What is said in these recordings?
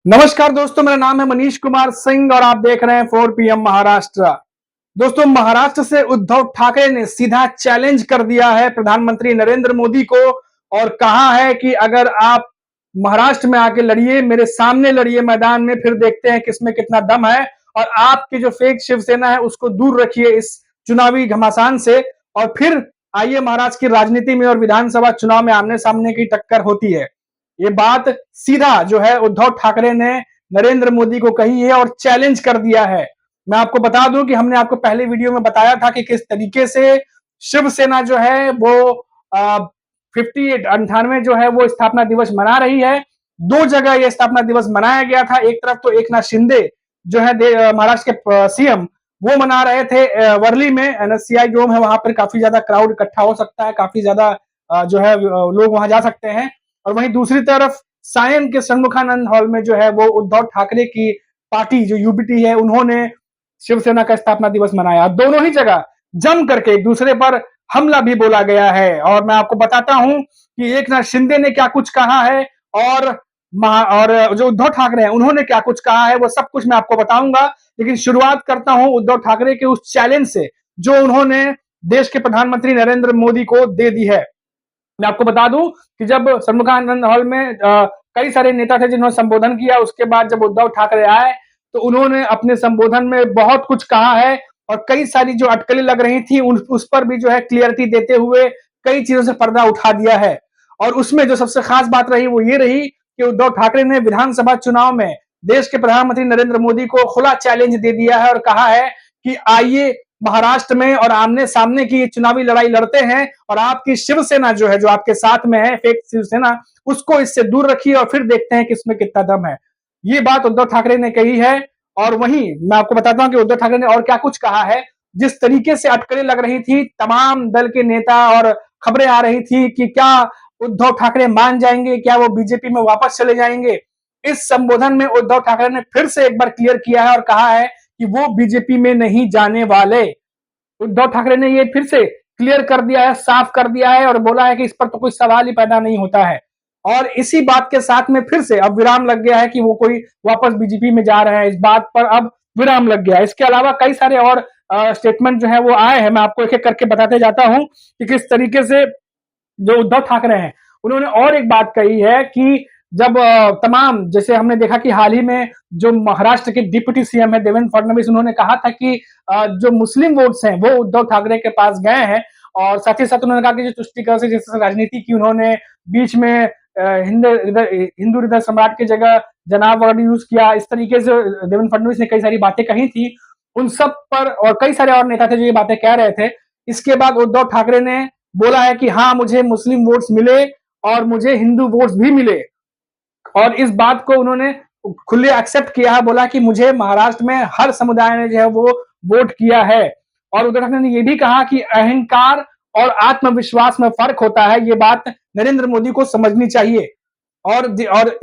नमस्कार दोस्तों, मेरा नाम है मनीष कुमार सिंह और आप देख रहे हैं 4 PM महाराष्ट्र। दोस्तों, महाराष्ट्र से उद्धव ठाकरे ने सीधा चैलेंज कर दिया है प्रधानमंत्री नरेंद्र मोदी को और कहा है कि अगर आप महाराष्ट्र में आके लड़िए, मेरे सामने लड़िए मैदान में, फिर देखते हैं किसमें कितना दम है और आपकी जो फेक शिवसेना है उसको दूर रखिए इस चुनावी घमासान से और फिर आइए महाराष्ट्र की राजनीति में और विधानसभा चुनाव में आमने सामने की टक्कर होती है। ये बात सीधा जो है उद्धव ठाकरे ने नरेंद्र मोदी को कही है और चैलेंज कर दिया है। मैं आपको बता दूं कि हमने आपको पहले वीडियो में बताया था कि किस तरीके से शिवसेना जो है वो 58 जो है वो स्थापना दिवस मना रही है। दो जगह यह स्थापना दिवस मनाया गया था। एक तरफ तो एकनाथ शिंदे जो है महाराष्ट्र के सीएम वो मना रहे थे वर्ली में, एनएससीआई डोम है, वहां पर काफी ज्यादा क्राउड इकट्ठा हो सकता है, काफी ज्यादा जो है लोग वहां जा सकते हैं। और वहीं दूसरी तरफ सायन के षणमुखानंद हॉल में जो है वो उद्धव ठाकरे की पार्टी जो यूबीटी है उन्होंने शिवसेना का स्थापना दिवस मनाया। दोनों ही जगह जम करके एक दूसरे पर हमला भी बोला गया है और मैं आपको बताता हूं कि एकनाथ शिंदे ने क्या कुछ कहा है और जो उद्धव ठाकरे हैं उन्होंने क्या कुछ कहा है वो सब कुछ मैं आपको बताऊंगा। लेकिन शुरुआत करता हूं उद्धव ठाकरे के उस चैलेंज से जो उन्होंने देश के प्रधानमंत्री नरेंद्र मोदी को दे दी है। मैं आपको बता दूं कि जब षणमुखानंद हॉल में कई सारे नेता थे जिन्होंने संबोधन किया, उसके बाद जब उद्धव ठाकरे आए तो उन्होंने अपने संबोधन में बहुत कुछ कहा है और कई सारी जो अटकलें लग रही थी उस पर भी जो है क्लियरिटी देते हुए कई चीजों से पर्दा उठा दिया है। और उसमें जो सबसे खास बात रही वो ये रही कि उद्धव ठाकरे ने विधानसभा चुनाव में देश के प्रधानमंत्री नरेंद्र मोदी को खुला चैलेंज दे दिया है और कहा है कि आइए महाराष्ट्र में और आमने सामने की चुनावी लड़ाई लड़ते हैं और आपकी शिवसेना जो है, जो आपके साथ में है फेक शिवसेना, उसको इससे दूर रखिए और फिर देखते हैं कि इसमें कितना दम है। ये बात उद्धव ठाकरे ने कही है। और वहीं मैं आपको बताता हूं कि उद्धव ठाकरे ने और क्या कुछ कहा है। जिस तरीके से अटकलें लग रही थी, तमाम दल के नेता और खबरें आ रही थी कि क्या उद्धव ठाकरे मान जाएंगे, क्या वो बीजेपी में वापस चले जाएंगे, इस संबोधन में उद्धव ठाकरे ने फिर से एक बार क्लियर किया है और कहा है कि वो बीजेपी में नहीं जाने वाले। उद्धव ठाकरे ने ये फिर से क्लियर कर दिया है, साफ कर दिया है और बोला है कि इस पर तो कोई सवाल ही पैदा नहीं होता है। और इसी बात के साथ में फिर से अब विराम लग गया है कि वो कोई वापस बीजेपी में जा रहे हैं, इस बात पर अब विराम लग गया है। इसके अलावा कई सारे और स्टेटमेंट जो है वो आए हैं, मैं आपको एक एक करके बताते जाता हूं कि किस तरीके से जो उद्धव ठाकरे हैं उन्होंने और एक बात कही है कि जब तमाम, जैसे हमने देखा कि हाल ही में जो महाराष्ट्र के डिप्टी सीएम है देवेंद्र फडणवीस, उन्होंने कहा था कि जो मुस्लिम वोट्स हैं वो उद्धव ठाकरे के पास गए हैं और साथ ही साथ उन्होंने कहा कि जो तुष्टिकरण से जैसे राजनीति की उन्होंने बीच में हिंदू हृदय सम्राट की जगह जनाब वर्ड यूज किया, इस तरीके से देवेंद्र फडणवीस ने कई सारी बातें कही थी। उन सब पर और कई सारे और नेता थे जो ये बातें कह रहे थे। इसके बाद उद्धव ठाकरे ने बोला है कि हाँ, मुझे मुस्लिम वोट्स मिले और मुझे हिंदू वोट्स भी मिले और इस बात को उन्होंने खुले एक्सेप्ट किया है। बोला कि मुझे महाराष्ट्र में हर समुदाय ने जो है वो वोट किया है। और उद्धव ठाकरे ने यह भी कहा कि अहंकार और आत्मविश्वास में फर्क होता है, ये बात नरेंद्र मोदी को समझनी चाहिए। और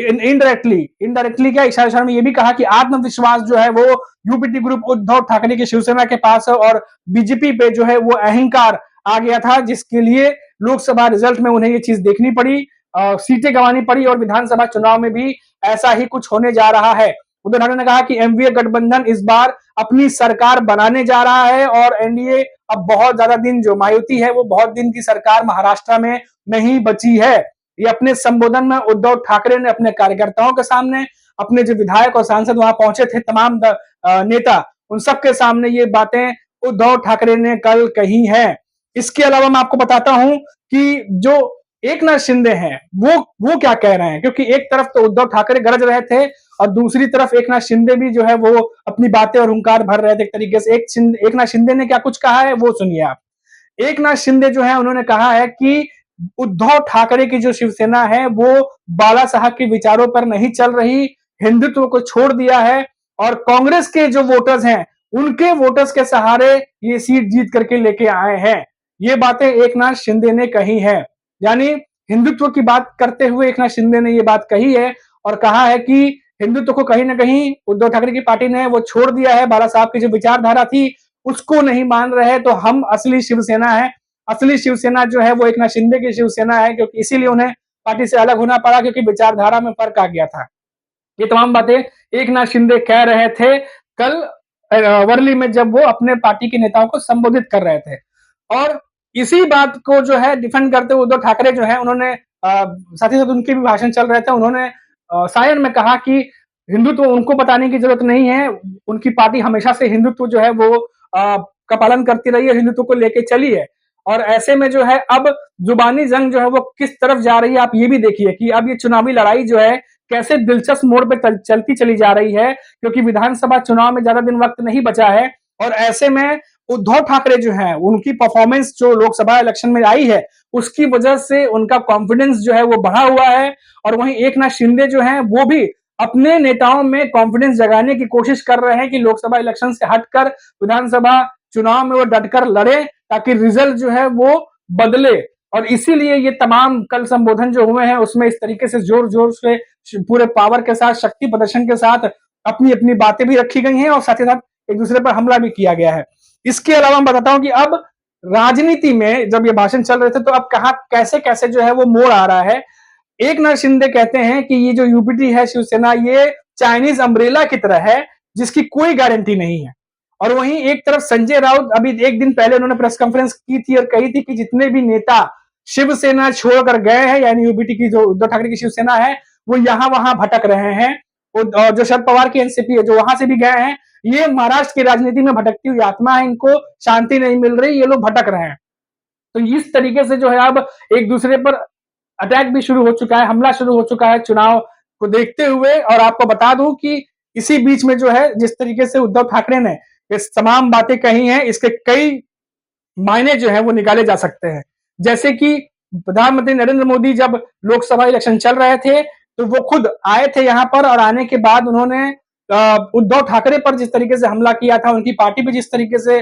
इनडायरेक्टली क्या इशारा में ये भी कहा कि आत्मविश्वास जो है वो यूपीटी ग्रुप उद्धव ठाकरे की शिवसेना के पास है और बीजेपी पे जो है वो अहंकार आ गया था, जिसके लिए लोकसभा रिजल्ट में उन्हें ये चीज देखनी पड़ी, सीटें गंवानी पड़ी और विधानसभा चुनाव में भी ऐसा ही कुछ होने जा रहा है। उद्धव ठाकरे ने कहा कि एमवीए गठबंधन इस बार अपनी सरकार बनाने जा रहा है और एनडीए अब बहुत ज्यादा दिन, जो महायुति है वो बहुत दिन की सरकार महाराष्ट्र में नहीं बची है। ये अपने संबोधन में उद्धव ठाकरे ने अपने कार्यकर्ताओं के सामने, अपने जो विधायक और सांसद वहां पहुंचे थे तमाम नेता, उन सबके सामने ये बातें उद्धव ठाकरे ने कल कही हैं। इसके अलावा मैं आपको बताता हूं कि जो एकनाथ शिंदे हैं वो क्या कह रहे हैं, क्योंकि एक तरफ तो उद्धव ठाकरे गरज रहे थे और दूसरी तरफ एकनाथ शिंदे भी जो है वो अपनी बातें और हुंकार भर रहे थे एक तरीके से। एकनाथ शिंदे ने क्या कुछ कहा है वो सुनिए आप। एकनाथ शिंदे जो है उन्होंने कहा है कि उद्धव ठाकरे की जो शिवसेना है वो बाला साहब के विचारों पर नहीं चल रही, हिंदुत्व को छोड़ दिया है और कांग्रेस के जो वोटर्स हैं उनके वोटर्स के सहारे ये सीट जीत करके लेके आए हैं। ये बातें एकनाथ शिंदे ने कही है, यानी हिंदुत्व की बात करते हुए एकनाथ शिंदे ने ये बात कही है और कहा है कि हिंदुत्व को कहीं ना कहीं उद्धव ठाकरे की पार्टी ने वो छोड़ दिया है, बाला साहब की जो विचारधारा थी उसको नहीं मान रहे, तो हम असली शिवसेना है। असली शिवसेना जो है वो एकनाथ शिंदे की शिवसेना है, क्योंकि इसीलिए उन्हें पार्टी से अलग होना पड़ा, क्योंकि विचारधारा में फर्क आ गया था। ये तमाम बातें एकनाथ शिंदे कह रहे थे कल वर्ली में, जब वो अपने पार्टी के नेताओं को संबोधित कर रहे थे। और इसी बात को जो है डिफेंड करते हुए उद्धव ठाकरे जो है, उन्होंने साथ ही साथ उनके भी भाषण चल रहे थे, उन्होंने सायन में कहा कि हिंदुत्व उनको बताने की जरूरत नहीं है, उनकी पार्टी हमेशा से हिंदुत्व जो है वो का पालन करती रही है, हिंदुत्व को लेके चली है। और ऐसे में जो है अब जुबानी जंग जो है वो किस तरफ जा रही है, आप ये भी देखिए कि अब ये चुनावी लड़ाई जो है कैसे दिलचस्प मोड़ पे चलती चली जा रही है, क्योंकि विधानसभा चुनाव में ज्यादा दिन वक्त नहीं बचा है। और ऐसे में उद्धव ठाकरे जो है, उनकी परफॉर्मेंस जो लोकसभा इलेक्शन में आई है, उसकी वजह से उनका कॉन्फिडेंस जो है वो बढ़ा हुआ है। और वहीं एकनाथ शिंदे जो है वो भी अपने नेताओं में कॉन्फिडेंस जगाने की कोशिश कर रहे हैं कि लोकसभा इलेक्शन से हटकर विधानसभा चुनाव में वो डटकर लड़े, ताकि रिजल्ट जो है वो बदले। और इसीलिए ये तमाम कल संबोधन जो हुए हैं उसमें इस तरीके से जोर जोर से पूरे पावर के साथ, शक्ति प्रदर्शन के साथ अपनी अपनी बातें भी रखी गई हैं और साथ ही साथ एक दूसरे पर हमला भी किया गया है। इसके अलावा मैं बताता हूं कि अब राजनीति में जब ये भाषण चल रहे थे तो अब कहां कैसे कैसे जो है वो मोड़ आ रहा है। एकनाथ शिंदे कहते हैं कि ये जो यूपीटी है शिवसेना, ये चाइनीज अम्ब्रेला की तरह है जिसकी कोई गारंटी नहीं है। और वहीं एक तरफ संजय राउत अभी एक दिन पहले उन्होंने प्रेस कॉन्फ्रेंस की थी और कही थी कि जितने भी नेता शिवसेना छोड़कर गए हैं, यानी यूपीटी की जो उद्धव ठाकरे की शिवसेना है, वो यहां वहां भटक रहे हैं। और जो शरद पवार की एनसीपी है, जो वहां से भी गए हैं, ये महाराष्ट्र की राजनीति में भटकती हुई आत्मा है, इनको शांति नहीं मिल रही, ये लोग भटक रहे हैं। तो इस तरीके से जो है अब एक दूसरे पर अटैक भी शुरू हो चुका है, हमला शुरू हो चुका है चुनाव को देखते हुए। और आपको बता दूं कि इसी बीच में जो है जिस तरीके से उद्धव ठाकरे ने ये तमाम बातें कही हैं, इसके कई मायने जो है वो निकाले जा सकते हैं। जैसे कि प्रधानमंत्री नरेंद्र मोदी जब लोकसभा इलेक्शन चल रहे थे तो वो खुद आए थे यहाँ पर, और आने के बाद उन्होंने उद्धव ठाकरे पर जिस तरीके से हमला किया था, उनकी पार्टी पे जिस तरीके से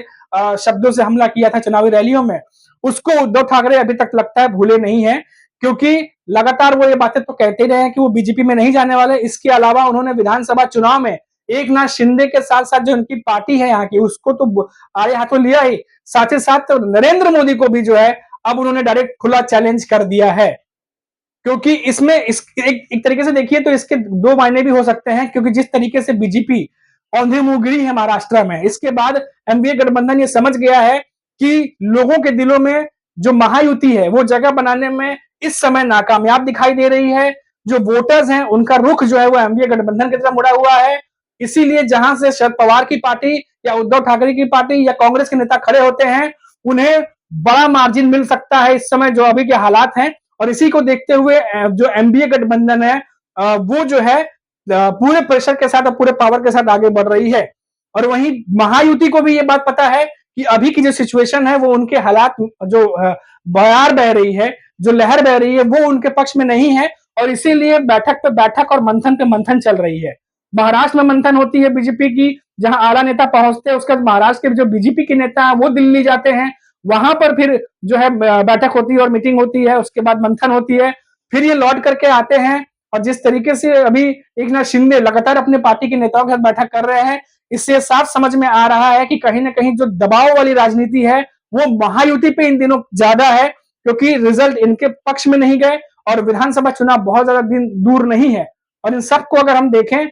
शब्दों से हमला किया था चुनावी रैलियों में, उसको उद्धव ठाकरे अभी तक लगता है भूले नहीं है। क्योंकि लगातार वो ये बातें तो कहते रहे हैं कि वो बीजेपी में नहीं जाने वाले। इसके अलावा उन्होंने विधानसभा चुनाव में एकनाथ शिंदे के साथ साथ जो उनकी पार्टी है यहाँ की, उसको तो आड़े हाथों लिया ही, साथ ही साथ नरेंद्र मोदी को भी जो है अब उन्होंने डायरेक्ट खुला चैलेंज कर दिया है। क्योंकि इसमें एक तरीके से देखिए तो इसके दो मायने भी हो सकते हैं, क्योंकि जिस तरीके से बीजेपी औंधी मुंह गिरी है महाराष्ट्र में, इसके बाद एनडीए गठबंधन ये समझ गया है कि लोगों के दिलों में जो महायुति है वो जगह बनाने में इस समय नाकामयाब दिखाई दे रही है। जो वोटर्स हैं उनका रुख जो है वो एनडीए गठबंधन की तरफ मुड़ा हुआ है। इसीलिए जहां से शरद पवार की पार्टी या उद्धव ठाकरे की पार्टी या कांग्रेस के नेता खड़े होते हैं, उन्हें बड़ा मार्जिन मिल सकता है इस समय जो अभी के हालात हैं। और इसी को देखते हुए जो एनडीए गठबंधन है वो जो है पूरे प्रेशर के साथ और पूरे पावर के साथ आगे बढ़ रही है। और वहीं महायुति को भी ये बात पता है कि अभी की जो सिचुएशन है वो उनके हालात, जो बयार बह रही है, जो लहर बह रही है, वो उनके पक्ष में नहीं है। और इसीलिए बैठक पे बैठक और मंथन पे मंथन चल रही है। महाराष्ट्र में मंथन होती है बीजेपी की, जहां आला नेता पहुंचते हैं, उसके बाद महाराष्ट्र के जो बीजेपी के नेता हैं वो दिल्ली जाते हैं, वहां पर फिर जो है बैठक होती है और मीटिंग होती है, उसके बाद मंथन होती है, फिर ये लौट करके आते हैं। और जिस तरीके से अभी एकनाथ शिंदे लगातार अपने पार्टी के नेताओं के साथ बैठक कर रहे हैं, इससे साफ समझ में आ रहा है कि कहीं ना कहीं जो दबाव वाली राजनीति है वो महायुति पे इन दिनों ज्यादा है, क्योंकि रिजल्ट इनके पक्ष में नहीं गए और विधानसभा चुनाव बहुत ज्यादा दिन दूर नहीं है। और इन सबको अगर हम देखें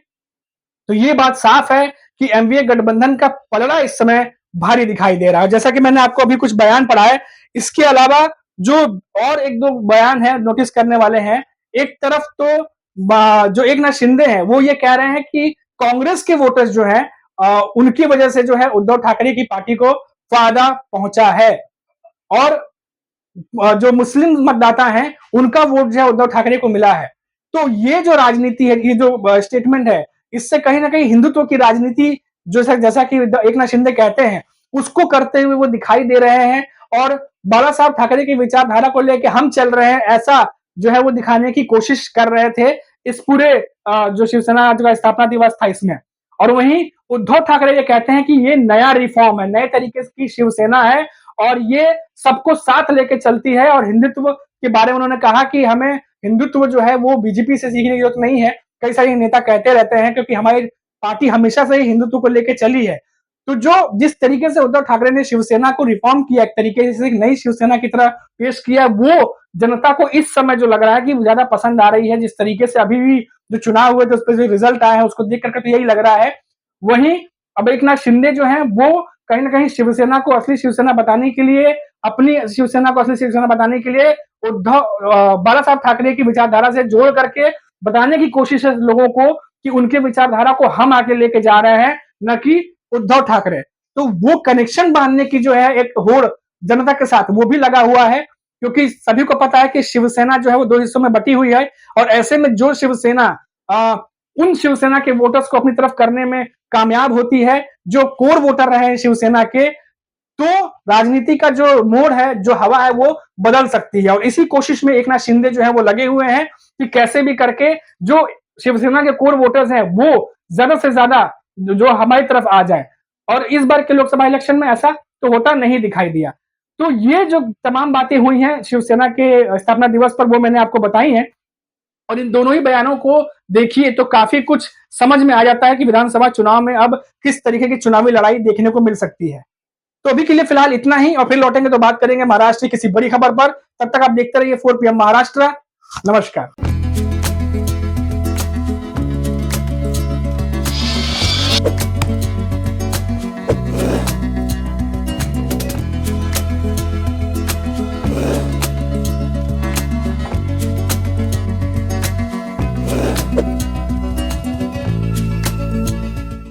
तो ये बात साफ है कि एनडीए गठबंधन का पलड़ा इस समय भारी दिखाई दे रहा है। जैसा कि मैंने आपको अभी कुछ बयान पढ़ा है, इसके अलावा जो और एक दो बयान है नोटिस करने वाले हैं। एक तरफ तो जो एकनाथ शिंदे हैं वो ये कह रहे हैं कि कांग्रेस के वोटर्स जो हैं उनकी वजह से जो है उद्धव ठाकरे की पार्टी को फायदा पहुंचा है, और जो मुस्लिम मतदाता हैं उनका वोट जो है उद्धव ठाकरे को मिला है। तो ये जो राजनीति है, ये जो स्टेटमेंट है, इससे कहीं ना कहीं हिंदुत्व की राजनीति जो जैसा कि एकनाथ शिंदे कहते हैं उसको करते हुए वो दिखाई दे रहे हैं। और बाला साहब ठाकरे की विचारधारा को लेकर हम चल रहे हैं, ऐसा जो है वो दिखाने की कोशिश कर रहे थे इस पूरे जो शिवसेना का स्थापना दिवस था इसमें। और वहीं उद्धव ठाकरे ये कहते हैं कि ये नया रिफॉर्म है, नए तरीके की शिवसेना है और ये सबको साथ लेके चलती है। और हिंदुत्व के बारे में उन्होंने कहा कि हमें हिंदुत्व जो है वो बीजेपी से सीखने की जरूरत नहीं है, कई सारे नेता कहते रहते हैं, क्योंकि हमारी पार्टी हमेशा से ही हिंदुत्व को लेकर चली है। तो जो जिस तरीके से उद्धव ठाकरे ने शिवसेना को रिफॉर्म किया, एक तरीके से एक नई शिवसेना की तरह पेश किया, वो जनता को इस समय जो लग रहा है कि ज्यादा पसंद आ रही है। जिस तरीके से अभी भी जो चुनाव हुए थे उस पर जो रिजल्ट आया है उसको देख करके तो यही लग रहा है। वहीं अब एकनाथ शिंदे जो है वो कहीं ना कहीं शिवसेना को असली शिवसेना बताने के लिए, अपनी शिवसेना को असली शिवसेना बताने के लिए उद्धव बाला साहब ठाकरे की विचारधारा से जोड़ करके बताने की कोशिश है लोगों को कि उनके विचारधारा को हम आगे लेके जा रहे हैं, न कि उद्धव ठाकरे। तो वो कनेक्शन बांधने की जो है एक होड़ जनता के साथ वो भी लगा हुआ है, क्योंकि सभी को पता है कि शिवसेना जो है वो दो हिस्सों में बटी हुई है, और ऐसे में जो शिवसेना उन शिवसेना के वोटर्स को अपनी तरफ करने में कामयाब होती है, जो कोर वोटर रहे हैं शिवसेना के, तो राजनीति का जो मोड़ है, जो हवा है, वो बदल सकती है। और इसी कोशिश में एकनाथ शिंदे जो है वो लगे हुए हैं कि कैसे भी करके जो शिवसेना के कोर वोटर्स हैं वो ज्यादा से ज्यादा जो हमारी तरफ आ जाए। और इस बार के लोकसभा इलेक्शन में ऐसा तो होता नहीं दिखाई दिया। तो ये जो तमाम बातें हुई हैं शिवसेना के स्थापना दिवस पर, वो मैंने आपको बताई हैं, और इन दोनों ही बयानों को देखिए तो काफी कुछ समझ में आ जाता है कि विधानसभा चुनाव में अब किस तरीके की चुनावी लड़ाई देखने को मिल सकती है। तो अभी के लिए फिलहाल इतना ही, और फिर लौटेंगे तो बात करेंगे महाराष्ट्र की किसी बड़ी खबर पर। तब तक आप देखते रहिए 4 PM महाराष्ट्र। नमस्कार।